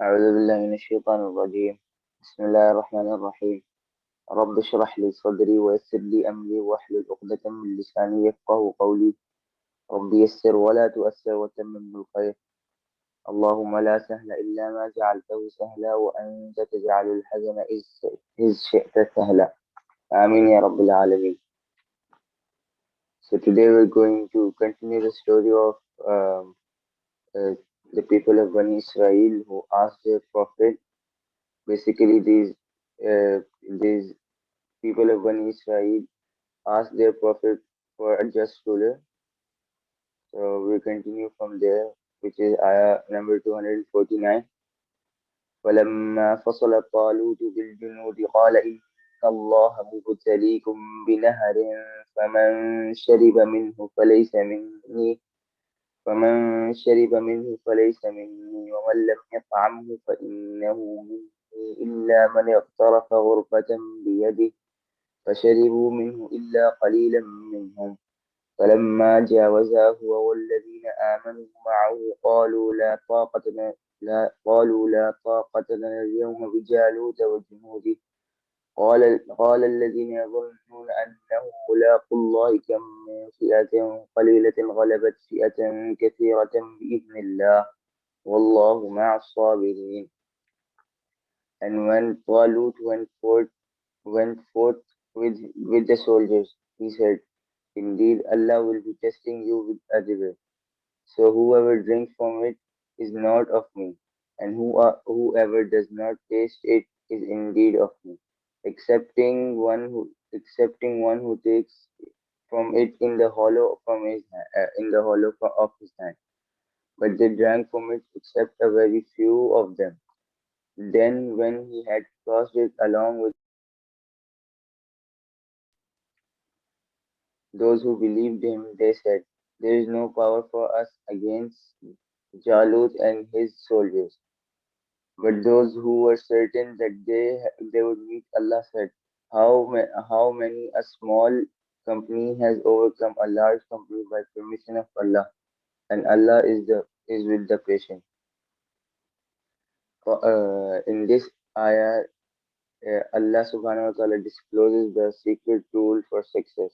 أعوذ بالله من الشيطان الرجيم. بسم الله الرحمن الرحيم. رب اشرح لي صدري ويسر لي أمري واحلل عقدة من لساني يفقه قولي. رب يسر ولا تؤسر وتمم بالخير. اللهم لا سهل إلا ما جعلته سهلا وأنت تجعل الحزن إذ شئت سهلا. آمين يا رب العالمين. So today we're going to continue the story of um, uh, the people of Bani Israel who asked their prophet. Basically, these people of Bani Israel asked their prophet for a just ruler. So we continue from there, which is ayah number 249. فلما فصل طالوت بالجنود قال إن الله مبتليكم بنهر فمن شرب منه فليس مني فمن شرب منه فليس مني ومن لم يطعمه فإنه مني إلا من اغترف غرفة بيده فشربوا منه إلا قليلا منهم. فلما جاوزا هو والذين آمنوا معه قالوا لا طاقة لنا اليوم بجالوت وجنوده. قال الذين يظنون أنهم ملاقو الله كم من فئة قليلة غلبت فئة كثيرة بإذن الله والله مع الصابرين. And when Talut went forth with the soldiers, he said, indeed, Allah will be testing you with a river. So whoever drinks from it is not of me, and whoever does not taste it is indeed of me, excepting one who takes from it in the of his hand. But they drank from it except a very few of them. Then, when he had crossed it along with those who believed him, they said, there is no power for us against Jalut and his soldiers. But those who were certain that they would meet Allah said, how many a small company has overcome a large company by permission of Allah, and Allah is with the patient. In this ayah, Allah subhanahu wa ta'ala discloses the secret rule for success.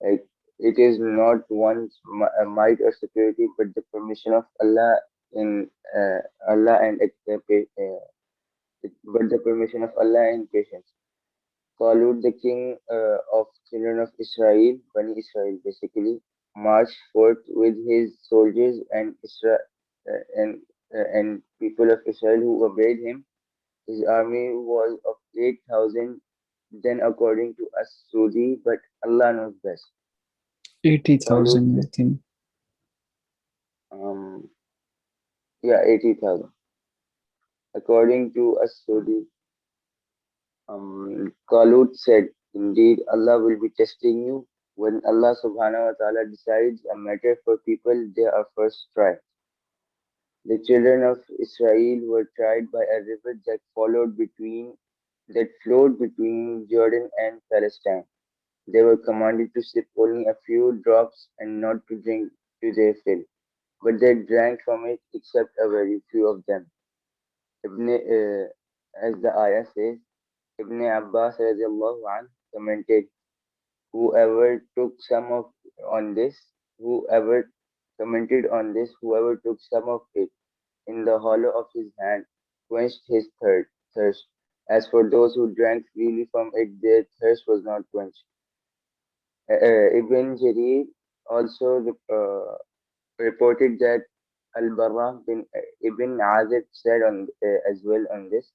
Like, it is not one's might or security, but the permission of Allah in Allah and but the permission of Allah and patience. Talut, the king of children of Israel, Bani Israel basically, marched forth with his soldiers and people of Israel who obeyed him. His army was of 8,000, then according to As-Sudi, but Allah knows best. Talut, 80,000, I think. um, yeah, 80,000. According to As-Sudi, Talut said, indeed, Allah will be testing you. When Allah subhanahu wa ta'ala decides a matter for people, they are first tried. The children of Israel were tried by a river that flowed between Jordan and Palestine. They were commanded to sip only a few drops and not to drink to their fill, but they drank from it except a very few of them. As the ayah says, Ibn Abbas radiallahu anh commented, whoever took some of on this, whoever commented on this, whoever took some of it in the hollow of his hand quenched his thirst. As for those who drank freely from it, their thirst was not quenched. Ibn Jarir also reported that Al-Barra bin Ibn Azib said as well on this.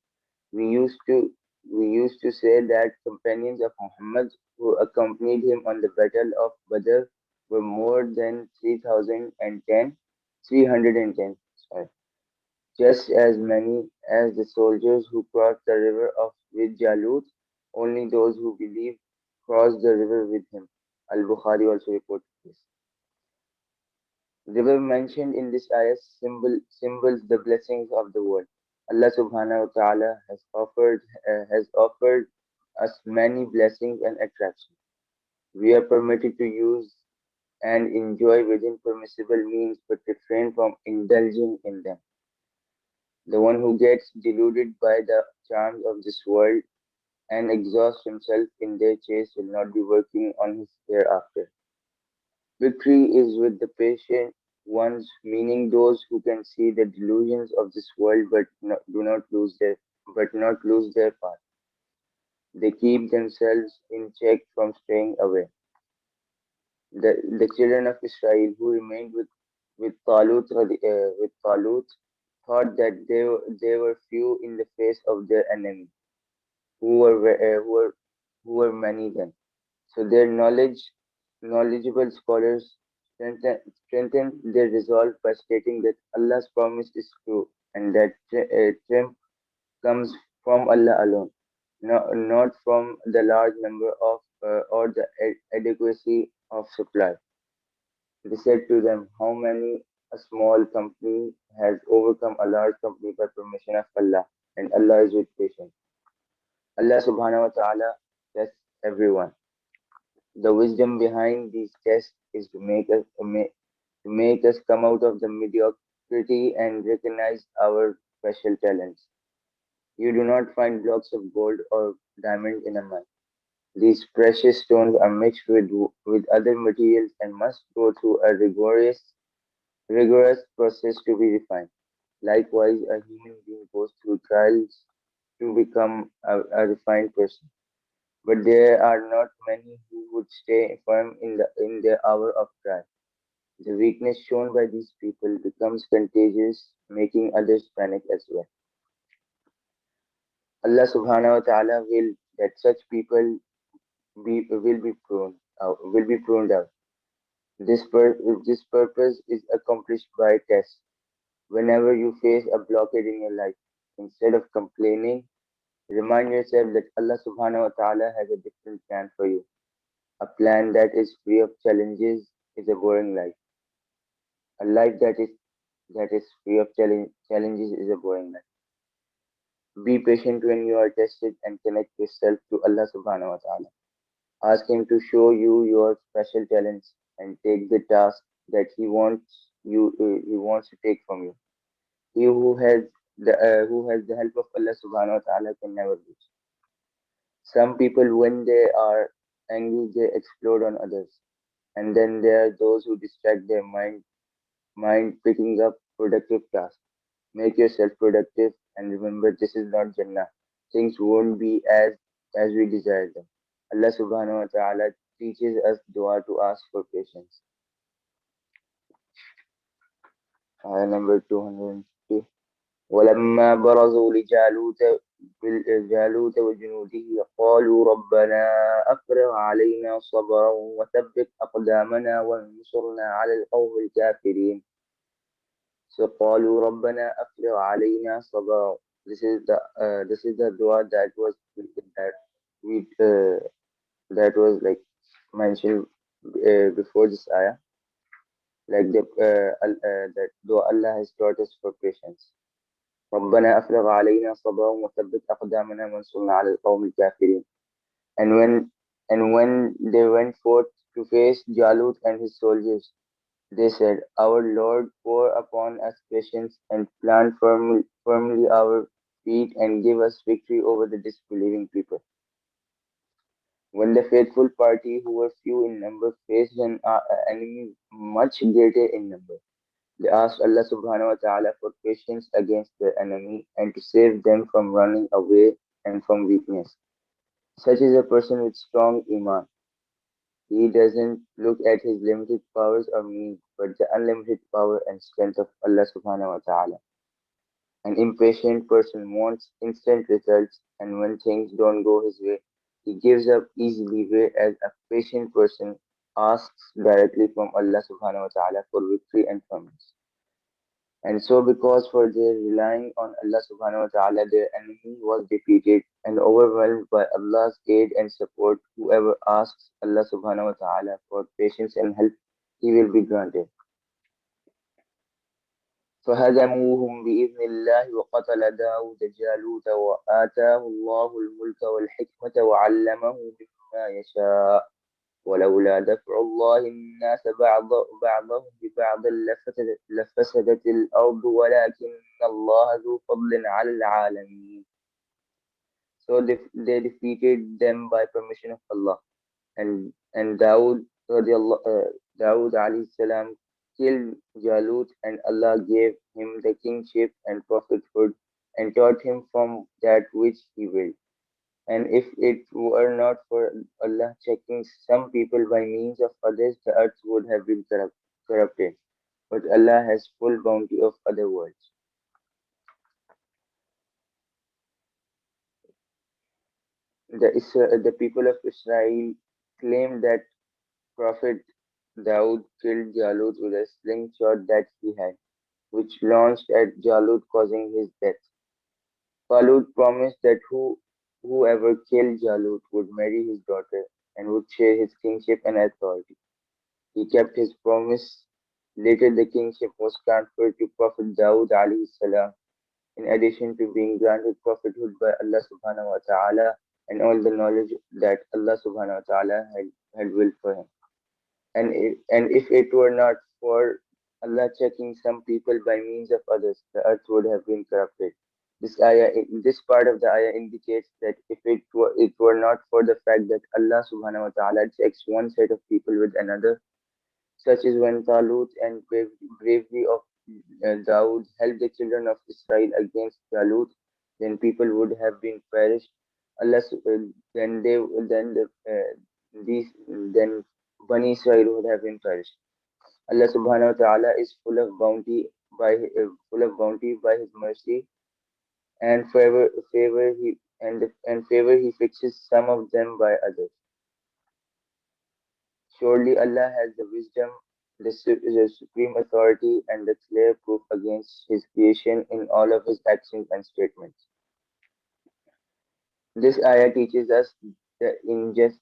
We used to we used to say that companions of Muhammad who accompanied him on the battle of Badr were more than 310, sorry, just as many as the soldiers who crossed the river of with Jalut. Only those who believed crossed the river with him. Al-Bukhari also reported this. River mentioned in this ayah symbols the blessings of the world. Allah subhanahu wa ta'ala has offered us many blessings and attractions. We are permitted to use and enjoy within permissible means but refrain from indulging in them. The one who gets deluded by the charms of this world and exhausts himself in their chase will not be working on his hereafter. Victory is with the patient ones, meaning those who can see the delusions of this world do not lose their path. They keep themselves in check from straying away. The children of Israel who remained with Talut thought that they were few in the face of their enemy, who were ve- who were who were many then. So their knowledgeable scholars strengthened their resolve by stating that Allah's promise is true and that triumph comes from Allah alone, not from the large number of or the adequacy of supply. They said to them, how many a small company has overcome a large company by permission of Allah, and Allah is with patience. Allah subhanahu wa ta'ala tests everyone. The wisdom behind these tests is to make us come out of the mediocrity and recognize our special talents. You do not find blocks of gold or diamond in a mine. These precious stones are mixed with other materials and must go through a rigorous process to be refined. Likewise, a human being goes through trials to become a refined person. But there are not many who would stay firm in their hour of trial. The weakness shown by these people becomes contagious, making others panic as well. Allah subhanahu wa ta'ala will that such people will be pruned out. This purpose is accomplished by tests. Whenever you face a blockade in your life, instead of complaining, remind yourself that Allah subhanahu wa ta'ala has a different plan for you. A plan that is free of challenges is a boring life. A life that is free of challenges is a boring life. Be patient when you are tested and connect yourself to Allah subhanahu wa ta'ala. Ask Him to show you your special talents and take the task that He wants to take from you. He who has the help of Allah subhanahu wa ta'ala can never lose. Some people, when they are angry, they explode on others. And then there are those who distract their mind picking up productive tasks. Make yourself productive and remember this is not Jannah. Things won't be as we desire them. Allah subhanahu wa ta'ala teaches us dua to ask for patience. Ayah number 250. ولما برزوا جالوت وجنوده قالوا ربنا أفرغ علينا صبرا وثبت أقدامنا وانصرنا على القوم الكافرين. So قالوا ربنا أفرغ علينا صبرا. This is the dua that we that was like mentioned before this ayah, like that dua Allah has taught us for patience. ربنا أفرغ علينا صبرا وثبت أقدامنا وانصرنا على القوم الكافرين. And when they went forth to face Jalut and his soldiers, they said, Our Lord, pour upon us patience and plant firmly our feet and give us victory over the disbelieving people. When the faithful party, who were few in number, faced an enemy much greater in number, they asked Allah subhanahu wa ta'ala for patience against their enemy and to save them from running away and from weakness. Such is a person with strong iman. He doesn't look at his limited powers or means, but the unlimited power and strength of Allah subhanahu wa ta'ala. An impatient person wants instant results, and when things don't go his way, he gives up easily, whereas a patient person asks directly from Allah subhanahu wa ta'ala for victory and firmness. And so, because for their relying on Allah subhanahu wa ta'ala, their enemy was defeated and overwhelmed by Allah's aid and support. Whoever asks Allah subhanahu wa ta'ala for patience and help, he will be granted. فهزموهم بإذن الله وقتل داود جالوت وآتاه الله الملك والحكمة وعلمه مما يشاء ولولا دفع الله الناس بعضهم ببعض لفسدت الأرض ولكن الله ذو فضل على العالمين. So they defeated them by permission of Allah. And Dawood alayhi salam killed Jalut, and Allah gave him the kingship and prophethood and taught him from that which he willed. And if it were not for Allah checking some people by means of others, the earth would have been corrupted. But Allah has full bounty of other worlds. The people of Israel claim that Prophet Daud killed Jalut with a slingshot that he had, which launched at Jalut, causing his death. Talut promised that whoever killed Jalut would marry his daughter and would share his kingship and authority. He kept his promise. Later, the kingship was transferred to Prophet Dawood alayhi salam, in addition to being granted prophethood by Allah subhanahu wa ta'ala and all the knowledge that Allah subhanahu wa ta'ala had willed for him. And if it were not for Allah checking some people by means of others, the earth would have been corrupted. This part of the ayah indicates that if it were not for the fact that Allah subhanahu wa ta'ala checks one set of people with another, such as when Talut and bravery of Dawood helped the children of Israel against Jalut, then people would have been perished. Then then Bani Israel would have been perished. Allah Subhanahu wa Taala is full of bounty by His mercy and favor He fixes some of them by others. Surely Allah has the wisdom, the supreme authority, and the clear proof against His creation in all of His actions and statements. This ayah teaches us the injustice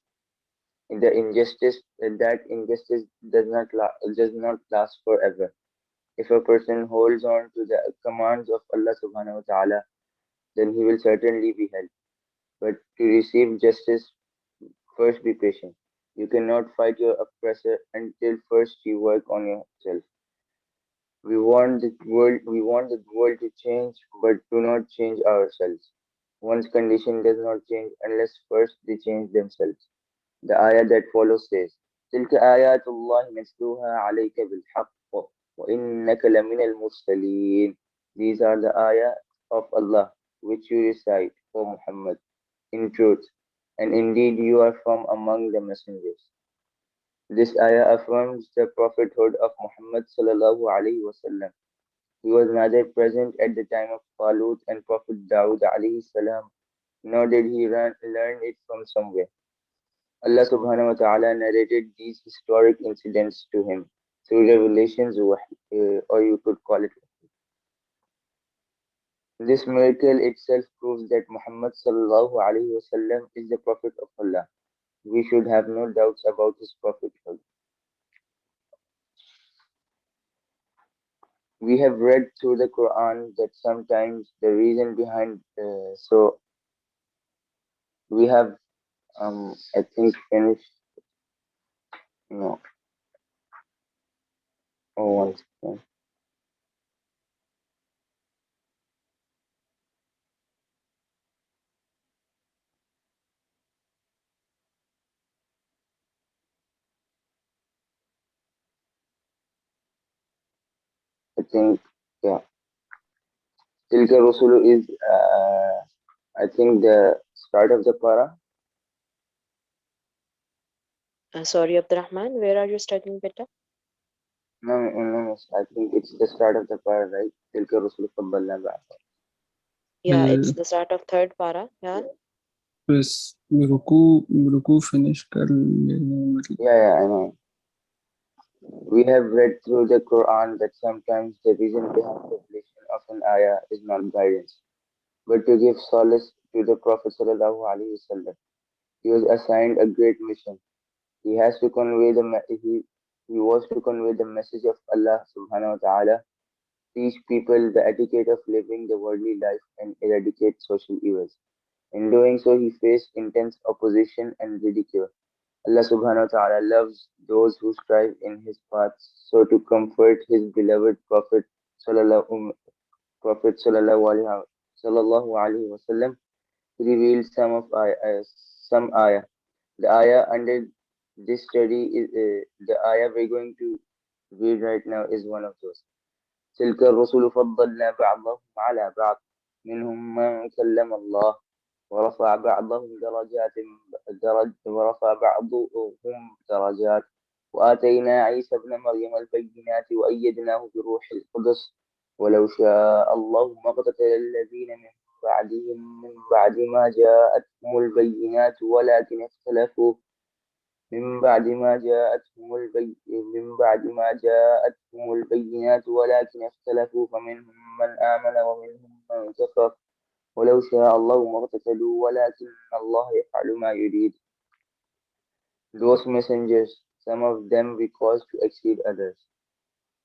that injustice does not last forever. If a person holds on to the commands of Allah Subhanahu wa Taala, then he will certainly be helped. But to receive justice, first be patient. You cannot fight your oppressor until first you work on yourself. We want the world to change, but do not change ourselves. One's condition does not change unless first they change themselves. The ayah that follows says, تلك آيات الله نتلوها عليك بالحق وإنك لمن المرسلين. These are the ayah of Allah which you recite, O Muhammad, in truth, and indeed you are from among the messengers. This ayah affirms the prophethood of Muhammad sallallahu alaihi wasallam. He was neither present at the time of Talut and Prophet Dawud alayhi salam, nor did he learn it from somewhere. Allah subhanahu wa ta'ala narrated these historic incidents to him through revelations, or you could call it. This miracle itself proves that Muhammad sallallahu alaihi wasallam is the Prophet of Allah. We should have no doubts about his prophethood. We have read through the Quran that sometimes the reason behind so we have I think finished no oh one second. I think yeah Tilka Rusulu is I think the start of the para. Sorry, Abdurrahman, where are you studying better? No, I think it's the start of the para, right? Tilka Rusulu Faddalna ba'd. Yeah, it's the start of third para. Yeah. بس بركوع finish मतलब Yeah, I know. We have read through the Quran that sometimes the reason behind the revelation of an ayah is not guidance, but to give solace to the Prophet sallallahu alaihi wasallam. He was assigned a great mission. He has to convey he was to convey the message of Allah subhanahu wa ta'ala, teach people the etiquette of living the worldly life, and eradicate social evils. In doing so, he faced intense opposition and ridicule. Allah subhanahu wa ta'ala loves those who strive in his path. So to comfort his beloved sallallahu, Prophet sallallahu alaihi wasallam, he revealed some ayah. The ayah under this study is the ayah we're going to read right now is one of those. تلك الرسل فضلنا بعضهم على بعض منهم من كلم الله ورفع بعضهم ورفع بعضهم درجات وآتينا عيسى ابن مريم البينات وأيدناه بروح القدس ولو شاء الله ما اقتتل الذين من بعد ما جاءتهم البينات ولكن اختلفوا من بعد ما من بعد ما جاءتهم البينات ولكن اختلفوا فمنهم من آمن ومنهم من كفر ولو شاء الله ما اقتتلوا ولكن الله يفعل ما يريد. Those messengers, some of them we caused to exceed others.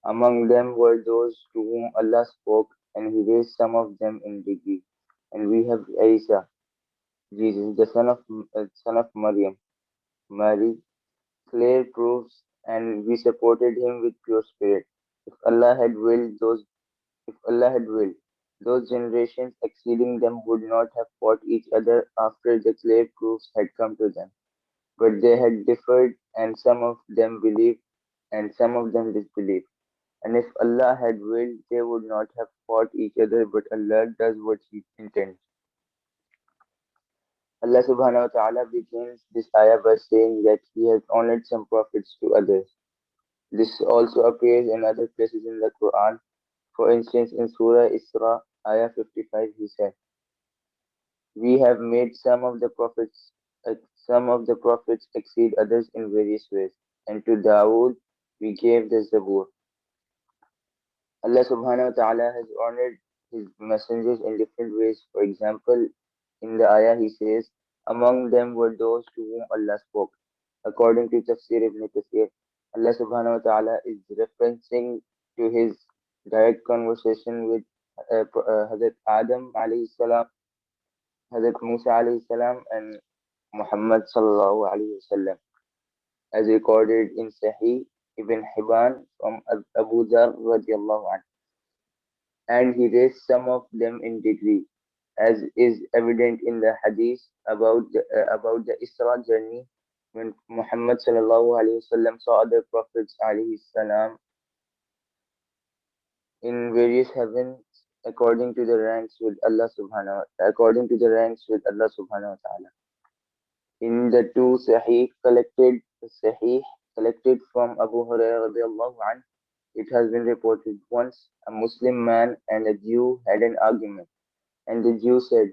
Among them were those to whom Allah spoke, and He raised some of them in degree. And we have Isa, Jesus, the son of Maryam, Mary, clear proofs, and we supported him with pure spirit. If Allah had willed, if Allah had willed, those generations exceeding them would not have fought each other after the clear proofs had come to them. But they had differed, and some of them believed, and some of them disbelieved. And if Allah had willed, they would not have fought each other, but Allah does what He intends. Allah subhanahu wa ta'ala begins this ayah by saying that He has honored some prophets to others. This also appears in other places in the Quran. For instance, in Surah Isra, ayah 55, He said, "We have made some of the prophets exceed others in various ways, and to Dawood we gave the Zabur." Allah subhanahu wa ta'ala has honored his messengers in different ways. For example, in the ayah he says, "Among them were those to whom Allah spoke." According to Tafsir ibn Kathir, Allah subhanahu wa ta'ala is referencing to his direct conversation with Hazrat Adam alayhi salam, Hazrat Musa alayhi salam, and Muhammad sallallahu alayhi wasallam, as recorded in Sahih Ibn Hibban from Abu Dhar radiallahu anhu. And he raised some of them in degree, as is evident in the hadith about the Isra journey when Muhammad sallallahu alaihi wasallam saw other prophets alayhi salam in various heavens according to the ranks with Allah subhanahu wa ta'ala. In the two Sahih collected from Abu Hurairah radiallahu anhu, it has been reported once a Muslim man and a Jew had an argument, and the Jew said,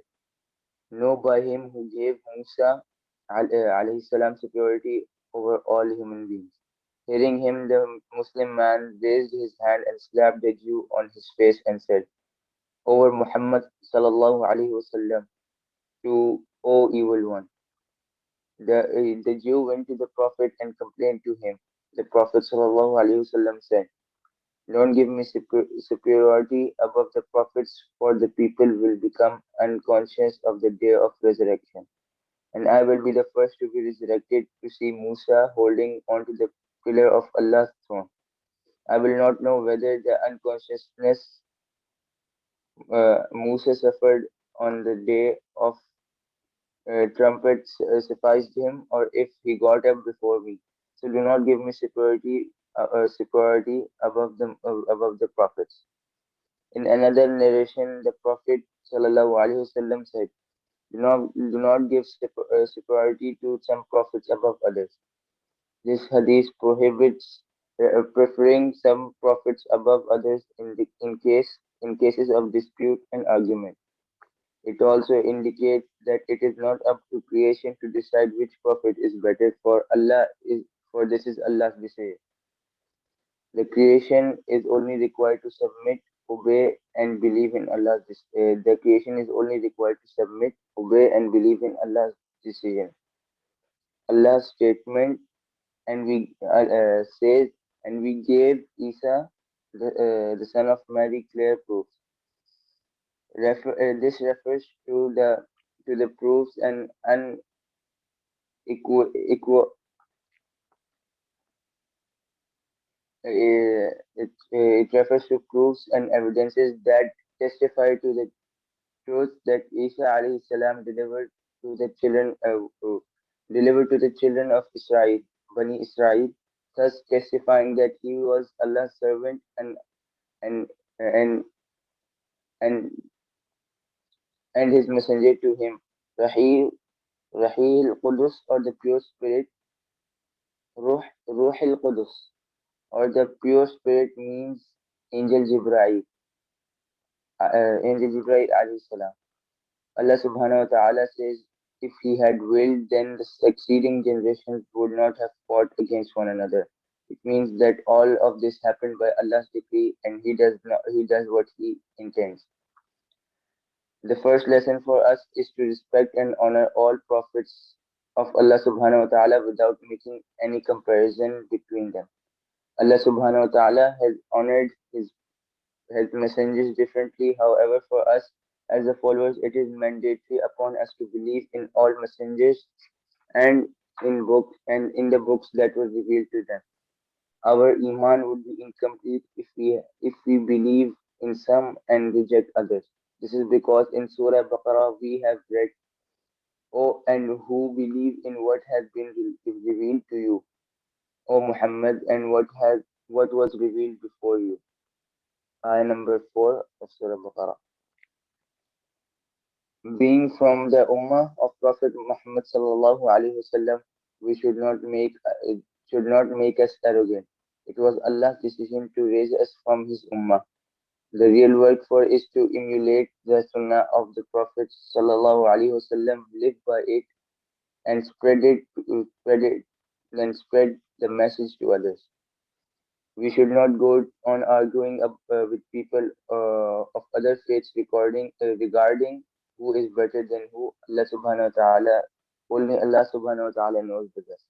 "Know by him who gave Musa alayhi salam superiority over all human beings." Hearing him, the Muslim man raised his hand and slapped the Jew on his face and said, "Over Muhammad sallallahu alaihi wasallam, to O evil one." The Jew went to the Prophet and complained to him. The Prophet sallallahu alaihi wasallam said, "Don't give me superiority above the prophets, for the people will become unconscious of the day of resurrection. And I will be the first to be resurrected to see Musa holding onto the pillar of Allah's throne. I will not know whether the unconsciousness Musa suffered on the day of trumpets sufficed him, or if he got up before me. So do not give me superiority above the prophets." In another narration, the Prophet ﷺ said, do not give superiority to some prophets above others." This hadith prohibits preferring some prophets above others in cases of dispute and argument. It also indicates that it is not up to creation to decide which prophet is better, for this is Allah's decision. The creation is only required to submit, obey, and believe in the creation is only required to submit, obey, and believe in Allah's decision. Allah's statement, and we says, "And we gave Isa, the son of Mary, clear proofs." This refers to the proofs and it refers to proofs and evidences that testify to the truth that Isa alayhi salam delivered to the children of Israel, Bani Israel, thus testifying that he was Allah's servant and and and and his messenger to him. Rahil Rahil Qudus, or the pure spirit, Ruhil Qudus, or the pure spirit, means Angel Jibreel, Angel Jibreel alayhi salam. Allah subhanahu wa ta'ala says, if he had willed, then the succeeding generations would not have fought against one another. It means that all of this happened by Allah's decree, and he does what he intends. The first lesson for us is to respect and honor all prophets of Allah subhanahu wa ta'ala without making any comparison between them. Allah subhanahu wa ta'ala has honored his messengers differently. However, for us as the followers, it is mandatory upon us to believe in all messengers and in the books that were revealed to them. Our iman would be incomplete if we believe in some and reject others. This is because in Surah Baqarah we have read, "O and who believe in what has been revealed to you, O Muhammad, and what was revealed before you." Ayah number 4 of Surah Baqarah. Being from the Ummah of Prophet Muhammad sallallahu alaihi wasallam, we it should not make us arrogant. It was Allah's decision to raise us from His Ummah. The real work for is to emulate the Sunnah of the Prophet sallallahu alaihi wasallam, live by it, and spread the message to others. We should not go on arguing with people of other faiths regarding who is better than who. Only Allah subhanahu wa ta'ala knows the best.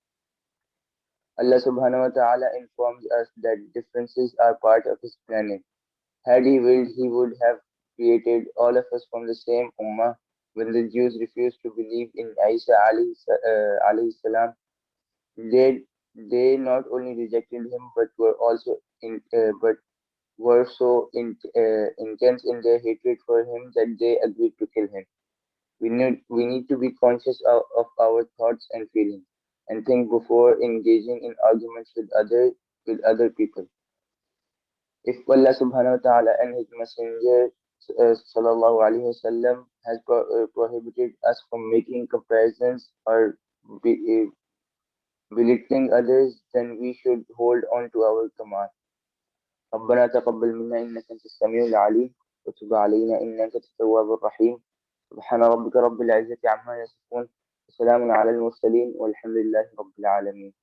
Allah subhanahu wa ta'ala informs us that differences are part of His planning. Had He willed, He would have created all of us from the same ummah. When the Jews refused to believe in Isa alayhi salam, they they not only rejected him but were so intense in their hatred for him that they agreed to kill him. We need to be conscious of our thoughts and feelings and think before engaging in arguments with other people. If Allah subhanahu wa ta'ala and His Messenger sallallahu alaihi wasallam has prohibited us from making comparisons or be, belittling others, then we should hold on to our command. ربنا تقبل منا إنك أنت السميع العليم وتب علينا إنك أنت التواب الرحيم سبحان ربك رب العزة عما يصفون وسلام على المرسلين والحمد لله رب العالمين.